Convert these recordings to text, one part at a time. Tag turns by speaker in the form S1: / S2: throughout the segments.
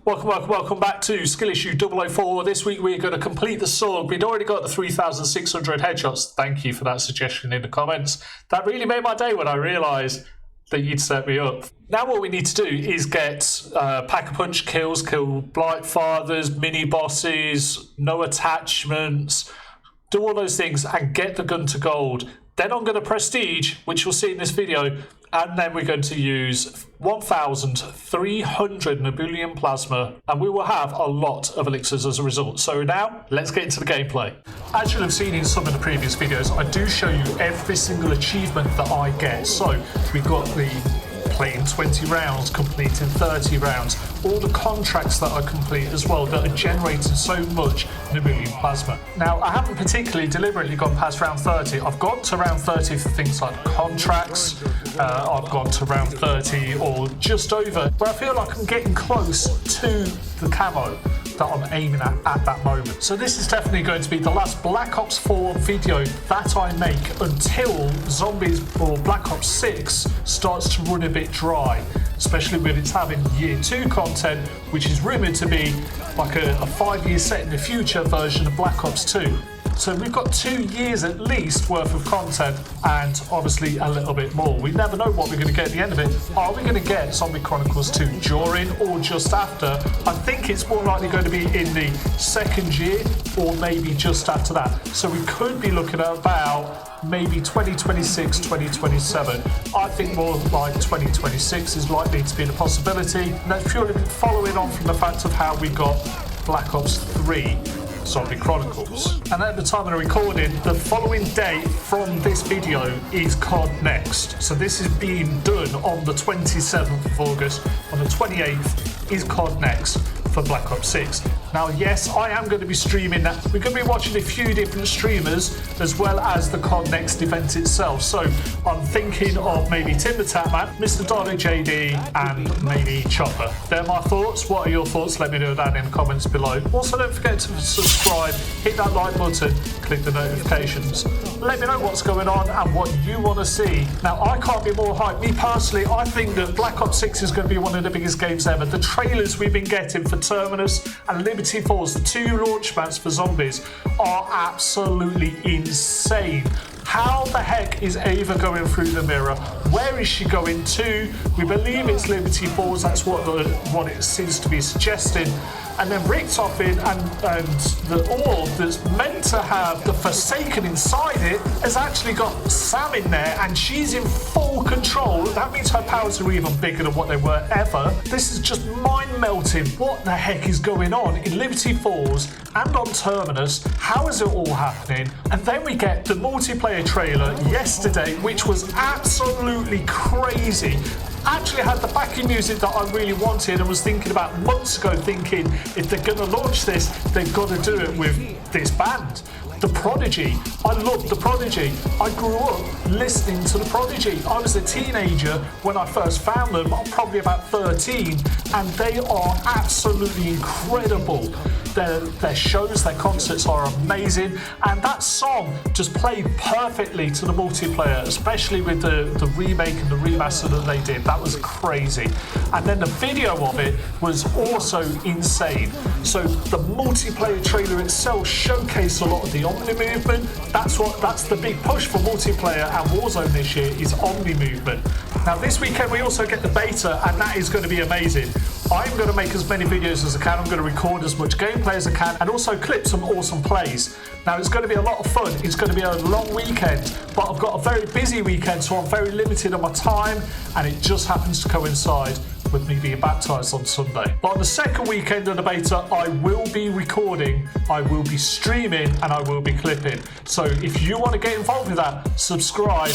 S1: Welcome back to Skill Issue 004. This week we're going to complete the Saug. We'd already got the 3,600 headshots. Thank you for that suggestion in the comments. That really made my day when I realised that you'd set me up. Now what we need to do is get Pack-a-Punch kills, kill Blight Fathers, mini-bosses, no attachments, do all those things and get the gun to gold. Then I'm going to prestige, which you'll see in this video, and then we're going to use 1,300 Nebulium plasma, and we will have a lot of elixirs as a result. So now, let's get into the gameplay. As you'll have seen in some of the previous videos, I do show you every single achievement that I get. So we've got the playing 20 rounds, completing 30 rounds, all the contracts that I complete as well that are generating so much Nebulium plasma. Now, I haven't particularly deliberately gone past round 30. I've got to round 30 for things like contracts. I've gone to round 30 or just over, where I feel like I'm getting close to the camo that I'm aiming at that moment. So this is definitely going to be the last Black Ops 4 video that I make until Zombies or Black Ops 6 starts to run a bit dry, especially when it's having year 2 content, which is rumoured to be like a 5-year set in the future version of Black Ops 2. So we've got 2 years at least worth of content and obviously a little bit more. We never know what we're going to get at the end of it. Are we going to get Zombie Chronicles 2 during or just after? I think it's more likely going to be in the second year or maybe just after that. So we could be looking at about maybe 2026, 2027. I think more like 2026 is likely to be the possibility. And that's purely following on from the fact of how we got Black Ops 3. Zombie Chronicles. And at the time of the recording, the following day from this video is COD Next. So this is being done on the 27th of August. On the 28th is COD Next for Black Ops 6. Now, yes, I am going to be streaming that. We're going to be watching a few different streamers as well as the COD Next event itself. So I'm thinking of maybe Tim the Tatman, Mr. Dado JD, and maybe Chopper. They're my thoughts. What are your thoughts? Let me know down in the comments below. Also, don't forget to subscribe, hit that like button, click the notifications. Let me know what's going on and what you want to see. Now, I can't be more hyped. Me personally, I think that Black Ops 6 is going to be one of the biggest games ever. The trailers we've been getting for Terminus and Liberty Falls, the 2 launch maps for Zombies, are absolutely insane. How the heck is Ava going through the mirror? Where is she going to? We believe it's Liberty Falls. That's what it seems to be suggesting. And then Richtofen and the orb that's meant to have the Forsaken inside it has actually got Sam in there, and she's in full control. That means her powers are even bigger than what they were ever. This is just mind-melting. What the heck is going on in Liberty Falls and on Terminus? How is it all happening? And then we get the multiplayer trailer yesterday, which was absolutely crazy. Actually had the backing music that I really wanted and was thinking about months ago, thinking if they're going to launch this, they've got to do it with this band. The Prodigy. I loved The Prodigy. I grew up listening to The Prodigy. I was a teenager when I first found them. I'm probably about 13, and they are absolutely incredible. Their shows, their concerts are amazing, and that song just played perfectly to the multiplayer, especially with the remake and the remaster that they did. That was crazy. And then the video of it was also insane. So the multiplayer trailer itself showcased a lot of the Omni movement. That's the big push for multiplayer and Warzone this year, is Omni movement. Now this weekend we also get the beta, and that is going to be amazing. I'm going to make as many videos as I can. I'm going to record as much gameplay as I can and also clip some awesome plays. Now it's going to be a lot of fun. It's going to be a long weekend, but I've got a very busy weekend, so I'm very limited on my time, and it just happens to coincide with me being baptised on Sunday. But on the second weekend of the beta, I will be recording, I will be streaming, and I will be clipping. So if you want to get involved with that, subscribe,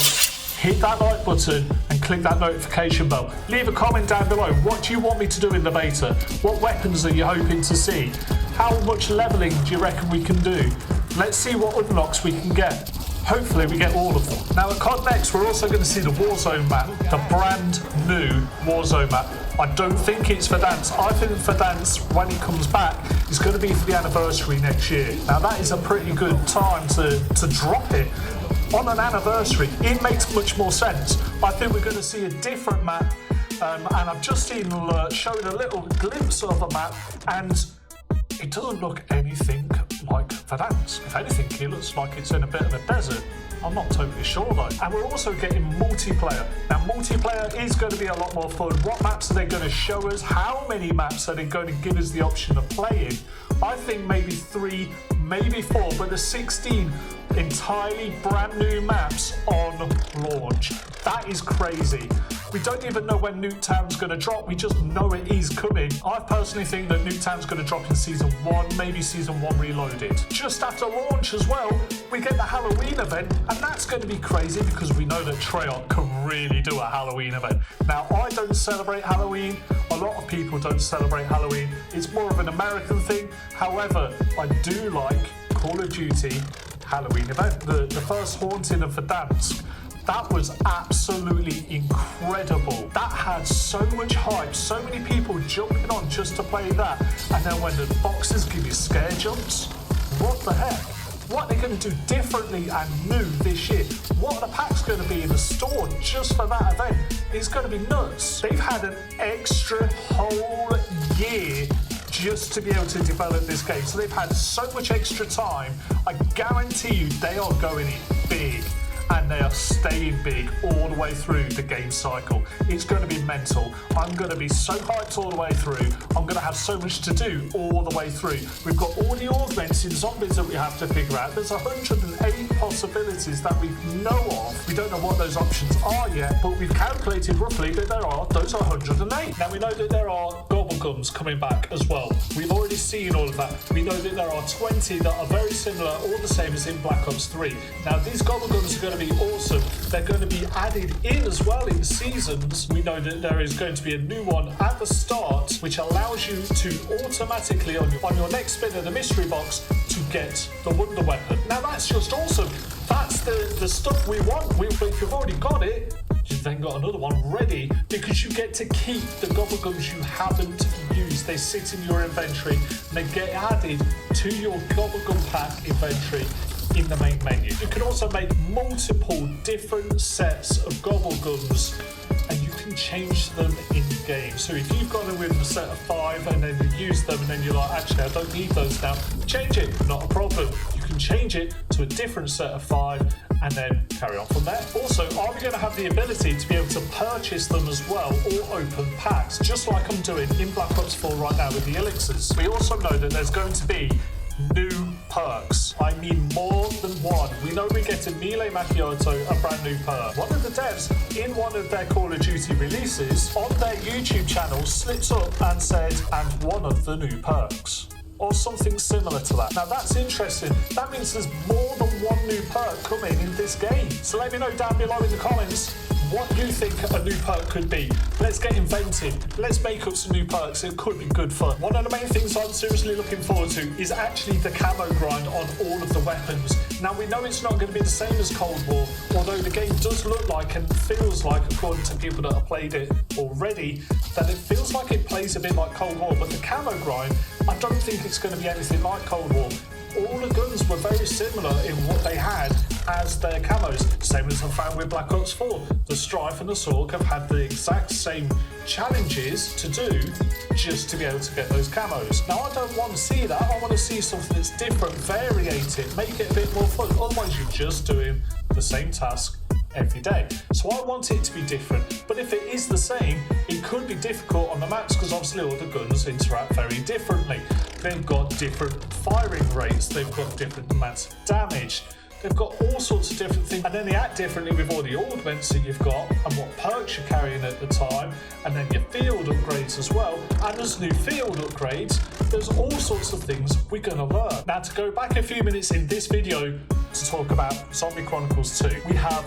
S1: hit that like button and click that notification bell. Leave a comment down below. What do you want me to do in the beta? What weapons are you hoping to see? How much leveling do you reckon we can do? Let's see what unlocks we can get. Hopefully we get all of them. Now at COD Next, we're also going to see the Warzone map, the brand new Warzone map. I don't think it's Verdansk. I think Verdansk, when it comes back, is going to be for the anniversary next year. Now that is a pretty good time to drop it on an anniversary. It makes much more sense. I think we're going to see a different map and I've just seen showing a little glimpse of the map, and it doesn't look anything like Verdansk. If anything, it looks like it's in a bit of a desert. I'm not totally sure though. And we're also getting multiplayer. Now multiplayer is going to be a lot more fun. What maps are they going to show us? How many maps are they going to give us the option of playing? I think maybe 3, maybe 4, but the 16 entirely brand new maps on launch. That is crazy. We don't even know when Nuketown's going to drop. We just know it is coming. I personally think that Nuketown's going to drop in Season 1, maybe Season 1 Reloaded. Just after launch as well, we get the Halloween event, and that's going to be crazy because we know that Treyarch can really do a Halloween event. Now, I don't celebrate Halloween. A lot of people don't celebrate Halloween. It's more of an American thing. However, I do like Call of Duty Halloween event. The first Haunting of Verdansk. That was absolutely incredible. That had so much hype, so many people jumping on just to play that. And then when the boxes give you scare jumps, what the heck? What are they going to do differently and new this year? What are the packs going to be in the store just for that event? It's going to be nuts. They've had an extra whole year just to be able to develop this game. So they've had so much extra time. I guarantee you they are going in big. And they are staying big all the way through the game cycle. It's going to be mental. I'm going to be so hyped all the way through. I'm going to have so much to do all the way through. We've got all the augmented zombies that we have to figure out. There's 108 possibilities that we know of. We don't know what those options are yet, but we've calculated roughly that those are 108. Now we know that there are gobblegums coming back as well. We've already seen all of that. We know that there are 20 that are very similar, all the same as in Black Ops 3. Now these gobblegums are going to be awesome. They're going to be added in as well in seasons. We know that there is going to be a new one at the start which allows you to automatically on your next spin of the mystery box to get the wonder weapon. Now that's just awesome. That's the stuff we want. If you've already got it, you've then got another one ready because you get to keep the gobblegums you haven't used. They sit in your inventory and they get added to your gobblegum pack inventory in the main menu. You can also make multiple different sets of gobblegums and you can change them in game. So if you've got them with a set of 5 and then you use them and then you're like, actually I don't need those now, change it, not a problem. You can change it to a different set of 5 and then carry on from there. Also, are we going to have the ability to be able to purchase them as well or open packs, just like I'm doing in Black Ops 4 right now with the elixirs? We also know that there's going to be new perks. I mean more than one. We know we get a Melee Macchiato, a brand new perk. One of the devs in one of their Call of Duty releases on their YouTube channel slips up and said, and one of the new perks. Or something similar to that. Now that's interesting. That means there's more than one new perk coming in this game. So let me know down below in the comments what you think a new perk could be. Let's get inventive. Let's make up some new perks. It could be good fun. One of the main things I'm seriously looking forward to is actually the camo grind on all of the weapons. Now we know it's not going to be the same as Cold War, although the game does look like and feels like, according to people that have played it already, that it feels like it plays a bit like Cold War, but the camo grind, I don't think it's going to be anything like Cold War. All the guns were very similar in what they had as their camos, same as I found with Black Ops 4. The Strife and the Saug have had the exact same challenges to do just to be able to get those camos. Now I don't want to see that, I want to see something that's different, variate it, make it a bit more fun, otherwise you're just doing the same task every day. So I want it to be different, but if it is the same, it could be difficult on the maps because obviously all the guns interact very differently. They've got different firing rates, they've got different amounts of damage, they've got all sorts of different things, and then they act differently with all the augments that you've got and what perks you're carrying at the time, and then your field upgrades as well. And there's new field upgrades, there's all sorts of things we're going to learn. Now to go back a few minutes in this video to talk about Zombie Chronicles 2, we have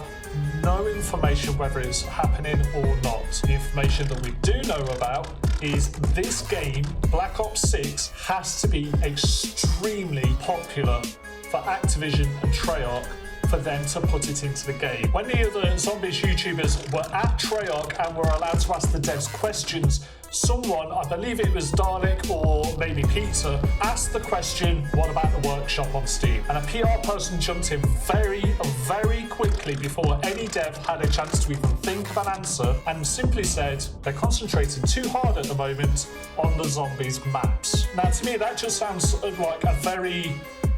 S1: no information whether it's happening or not. The information that we do know about is this game, Black Ops 6, has to be extremely popular for Activision and Treyarch for them to put it into the game. When the other Zombies YouTubers were at Treyarch and were allowed to ask the devs questions, someone, I believe it was Dalek or maybe Peter, asked the question, what about the workshop on Steam? And a PR person jumped in very quickly before any dev had a chance to even think of an answer and simply said they're concentrating too hard at the moment on the Zombies maps. Now to me that just sounds like a very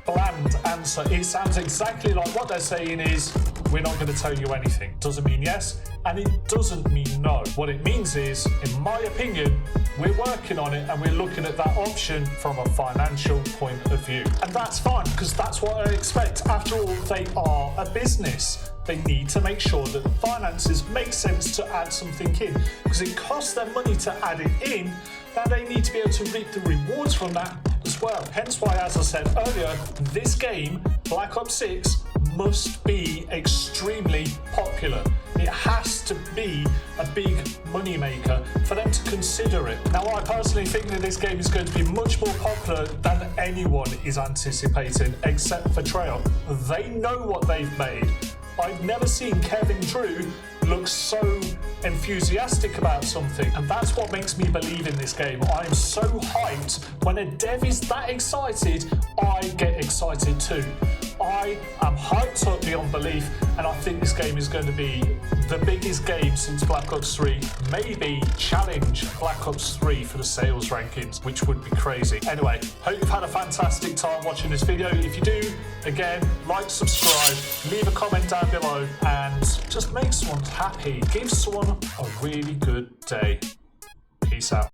S1: bland answer. It sounds exactly like what they're saying is, we're not going to tell you anything. Doesn't mean yes, and it doesn't mean no. What it means is, in my opinion, we're working on it and we're looking at that option from a financial point of view. And that's fine, because that's what I expect. After all, they are a business. They need to make sure that the finances make sense to add something in, because it costs them money to add it in. Now they need to be able to reap the rewards from that as well. Hence why, as I said earlier, this game, Black Ops 6, must be extremely popular. It has to be a big money maker for them to consider it. Now I personally think that this game is going to be much more popular than anyone is anticipating, except for Treyarch. They know what they've made. I've never seen Kevin Drew look so enthusiastic about something, and that's what makes me believe in this game. I'm so hyped. When a dev is that excited, I get excited too. I am hyped up beyond belief, and I think this game is going to be the biggest game since Black Ops 3, maybe challenge Black Ops 3 for the sales rankings, which would be crazy. Anyway, hope you've had a fantastic time watching this video. If you do, again, like, subscribe, leave a comment down below, and just make someone happy. Give someone a really good day. Peace out.